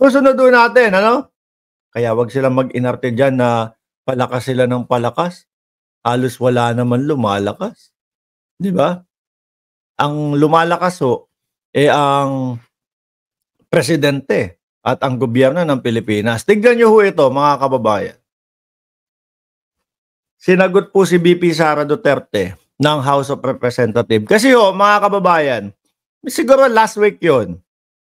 Susunod ho natin, ano? Kaya wag silang mag-inarte diyan na palakas sila ng palakas. Halos wala naman lumalakas, 'di ba? Ang lumalakas ho, ang presidente at ang gobyerno ng Pilipinas. Tignan niyo ho ito, mga kababayan. Sinagot po si VP Sara Duterte ng House of Representatives. Kasi ho, mga kababayan, siguro last week 'yon.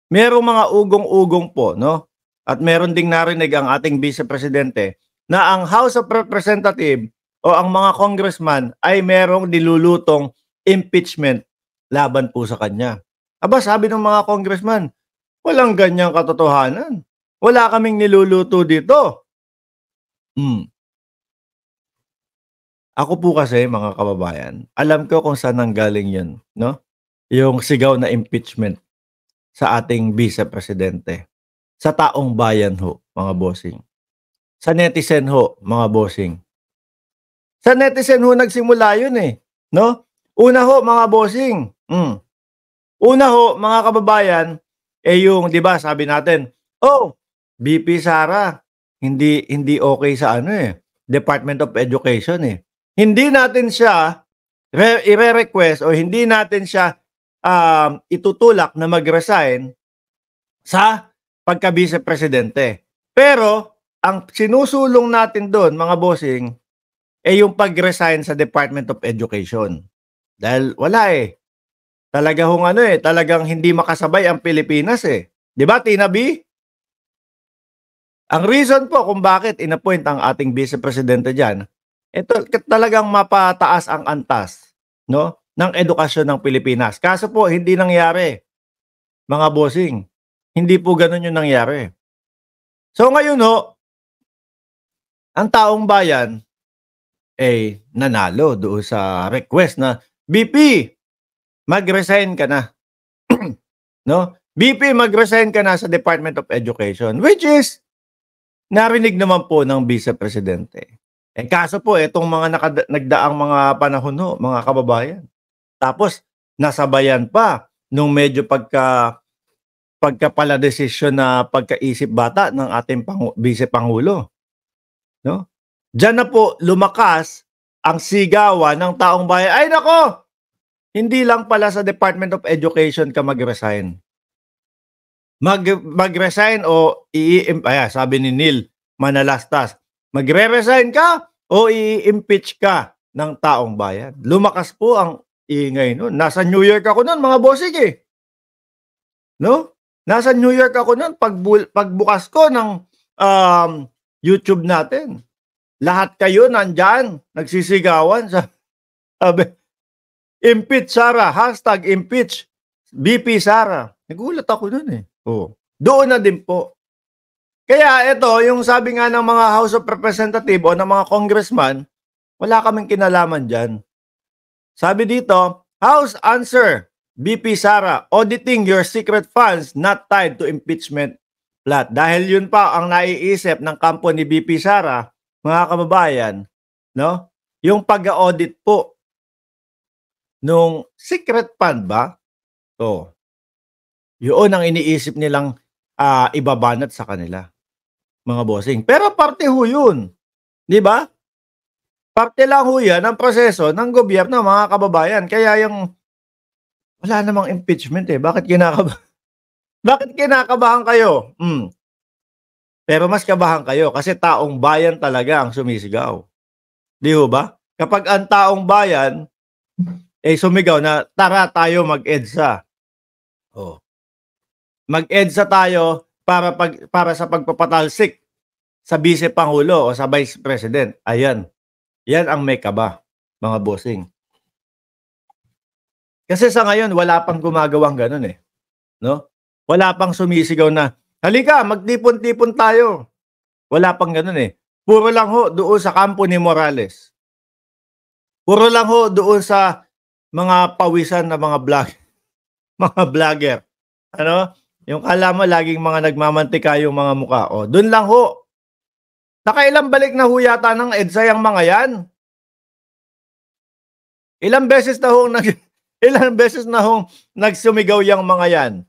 Merong mga ugong-ugong po, no? At meron ding narinig ang ating Vice Presidente na ang House of Representatives o ang mga congressman ay merong nilulutong impeachment laban po sa kanya. Aba, sabi ng mga congressman, walang ganyang katotohanan. Wala kaming niluluto dito. Ako po kasi, mga kababayan, alam ko kung saan nanggaling yun, no? Yung sigaw na impeachment sa ating Vice Presidente. Sa taong bayan ho, mga bossing. Sa netizen ho, mga bossing. Sa netizen ho nagsimula yun eh, no? Una ho, mga bossing. Una ho, mga kababayan, yung 'di ba, sabi natin, "Oh, VP Sara, hindi okay sa Department of Education eh." Hindi natin siya ire-request o hindi natin siya itutulak na mag-resign sa pagka-vice presidente. Pero ang sinusulong natin doon, mga bossing, yung pag-resign sa Department of Education. Dahil wala Talaga hong talagang hindi makasabay ang Pilipinas 'Di ba, Tina B? Ang reason po kung bakit inappoint ang ating vice presidente diyan, ito talagang mapataas ang antas, no, ng edukasyon ng Pilipinas. Kaso po hindi nangyari, mga bossing. Hindi po ganoon yung nangyari. So ngayon ho, ang taong bayan nanalo doon sa request na VP, mag-resign ka na. No? VP, mag-resign ka na sa Department of Education, which is narinig naman po ng Vice Presidente. Kaso po, itong mga nagdaang mga panahon ho, mga kababayan. Tapos, nasabayan pa nung medyo pagkapala desisyon na pagkaisip bata ng ating Vice Pangulo. No? Diyan na po lumakas ang sigawan ng taong bayan. Ay nako! Hindi lang pala sa Department of Education ka mag-resign. Mag-resign o sabi ni Neil Manalastas, magre-resign ka o i-impeach ka ng taong bayan. Lumakas po ang ingay noon. Nasa New York ako noon, mga bossing No? Nasa New York ako noon, pagbukas ko ng YouTube natin. Lahat kayo nandyan, nagsisigawan sa impeach Sara, #impeach VP Sara. Nagulat ako noon Doon na din po. Kaya ito, yung sabi nga ng mga House of Representatives o ng mga congressman, wala kaming kinalaman dyan. Sabi dito, House answer, VP Sara, auditing your secret funds not tied to impeachment plot. Dahil yun pa ang naiisip ng kampo ni VP Sara, mga kababayan, no? Yung pag-audit po nung secret fund ba? Yun ang iniisip nilang ibabanat sa kanila, mga bossing. Pero parte ho yun. Di ba? Parte lang ho yan ang proseso ng gobyerno, mga kababayan. Kaya yung wala namang impeachment Bakit kinakabahan kayo? Pero mas kabahan kayo kasi taong bayan talaga ang sumisigaw. Di ho ba? Kapag ang taong bayan sumigaw na tara tayo mag-EDSA. Mag-EDSA tayo para sa pagpapatalsik sa Vice Pangulo o sa Vice President. Ayan. Yan ang may kaba, mga bossing. Kasi sa ngayon, wala pang gumagawang ganun No? Wala pang sumisigaw na, halika, magtipon-tipon tayo. Wala pang ganun Puro lang ho doon sa kampo ni Morales. Puro lang ho doon sa mga pawisan na mga vlogger. Yung kala mo laging mga nagmamantika yung mga mukha. Doon lang ho. Nakailang balik na ho yata ng EDSA yung mga yan. Ilang beses na hong nagsumigaw yung mga yan.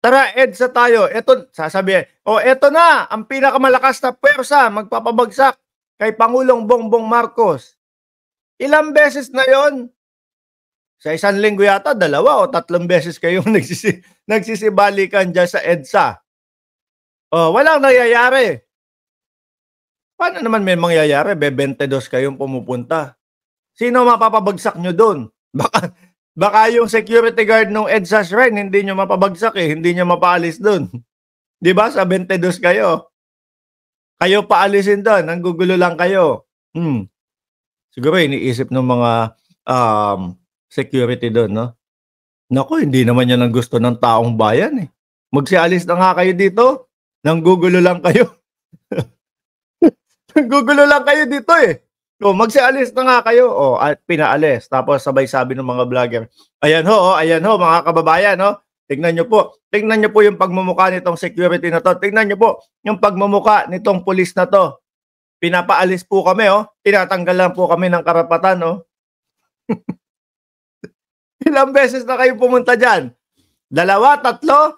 Tara EDSA tayo, eto sasabihin, "Oh, eto na ang pinakamalakas na puwersa magpapabagsak kay Pangulong Bongbong Marcos." Ilang beses na 'yon? Sa isang linggo yata 2 o 3 beses kayong nagsisibalikan diyan sa EDSA. Oh, walang nangyayari. Paano naman may mangyayari 22 kayong pumupunta? Sino mapapabagsak niyo do'n? Baka baka yung security guard nung EDSA Shrine hindi niyo mapabagsak, eh, hindi niyo mapaalis do'n. 'Di ba sa 22 kayo? Kayo paalisin do'n, nanggugulo lang kayo. Siguro iniisip nung mga, security do'n 'no, "Naku, hindi naman 'yan ang gusto ng taong bayan, eh. Magsialis na nga kayo dito, nanggugulo lang kayo." Nanggugulo lang kayo dito, eh. Oh, magsialis na nga kayo, oh, at pinaalis. Tapos sabay sabi ng mga vlogger, "Ayan ho, oh, ayan ho mga kababayan, oh, tignan niyo po yung pagmumukha nitong security na 'to, tignan niyo po yung pagmumukha nitong pulis na 'to. Pinapaalis po kami, oh, tinatanggal lang po kami ng karapatan, oh." Ilang beses na kayo pumunta diyan? 2, 3?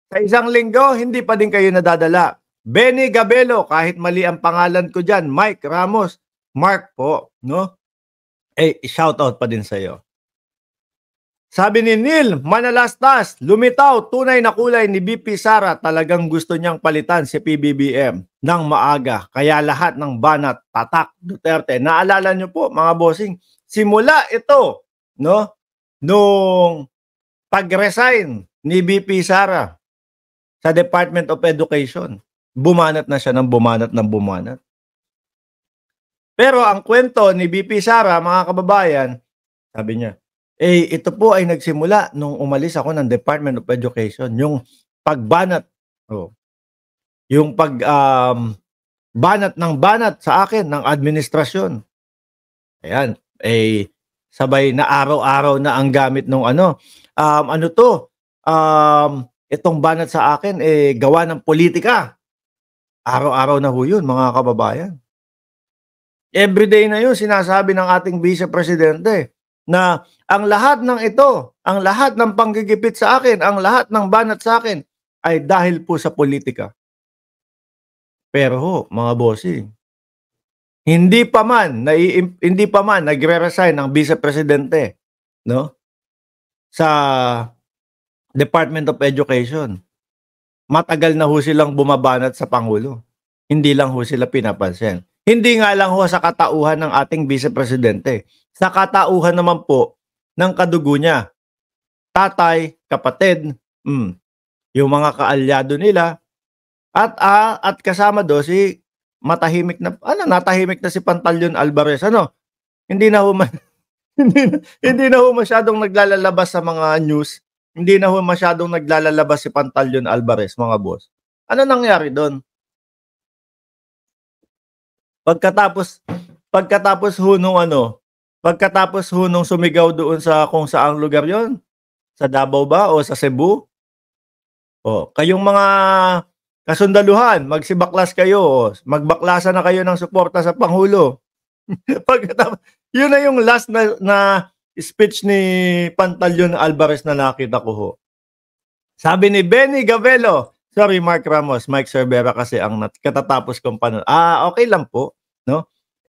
Sa isang linggo, hindi pa din kayo nadadala. Benny Gabelo, kahit mali ang pangalan ko diyan, Mike Ramos, Mark po, 'no? Eh, shoutout pa din sa'yo. Sabi ni Neil Manalastas, lumitaw, tunay na kulay ni VP Sara, talagang gusto niyang palitan si PBBM ng maaga. Kaya lahat ng banat, tatak, Duterte. Naalala niyo po mga bossing, simula ito, no, nung pag-resign ni VP Sara sa Department of Education, bumanat na siya ng bumanat. Pero ang kwento ni VP Sara, mga kababayan, sabi niya, eh, ito po ay nagsimula nung umalis ako ng Department of Education, yung pagbanat, oh, yung banat ng banat sa akin ng administrasyon. Ayan, eh, sabay na araw-araw na ang gamit nung ano to, itong banat sa akin, eh, gawa ng politika. Araw-araw na ho yun, mga kababayan. Everyday na yun sinasabi ng ating Vice Presidente na ang lahat ng ito, ang lahat ng panggigipit sa akin, ang lahat ng banat sa akin ay dahil po sa politika. Pero ho, mga bossing, hindi pa man nagre-resign ang Vice Presidente, no, sa Department of Education. Matagal na ho silang bumabanat sa Pangulo. Hindi lang ho sila pinapansin. Hindi nga lang ho sa katauhan ng ating Vice Presidente. Sa katauhan naman po ng kadugo niya. Tatay, kapatid, yung mga kaalyado nila, at kasama do si natahimik na si Pantaleon Alvarez. Hindi na ho hindi na ho masyadong naglalabas sa mga news. Hindi na ho masyadong naglalabas si Pantaleon Alvarez, mga boss. Ano nangyari doon? Pagkatapos ho nung sumigaw doon sa kung saang lugar yon, sa Davao ba o sa Cebu? O, kayong mga kasundaluhan, magsibaklas kayo, magbaklasan na kayo ng suporta sa Pangulo. Pagkatapos, yun na yung last na speech ni Pantaleon Alvarez na nakita ko ho. Sabi ni Benny Gabelo, sorry Mark Ramos, Mike Cervera kasi ang katatapos kong panood. Okay lang po.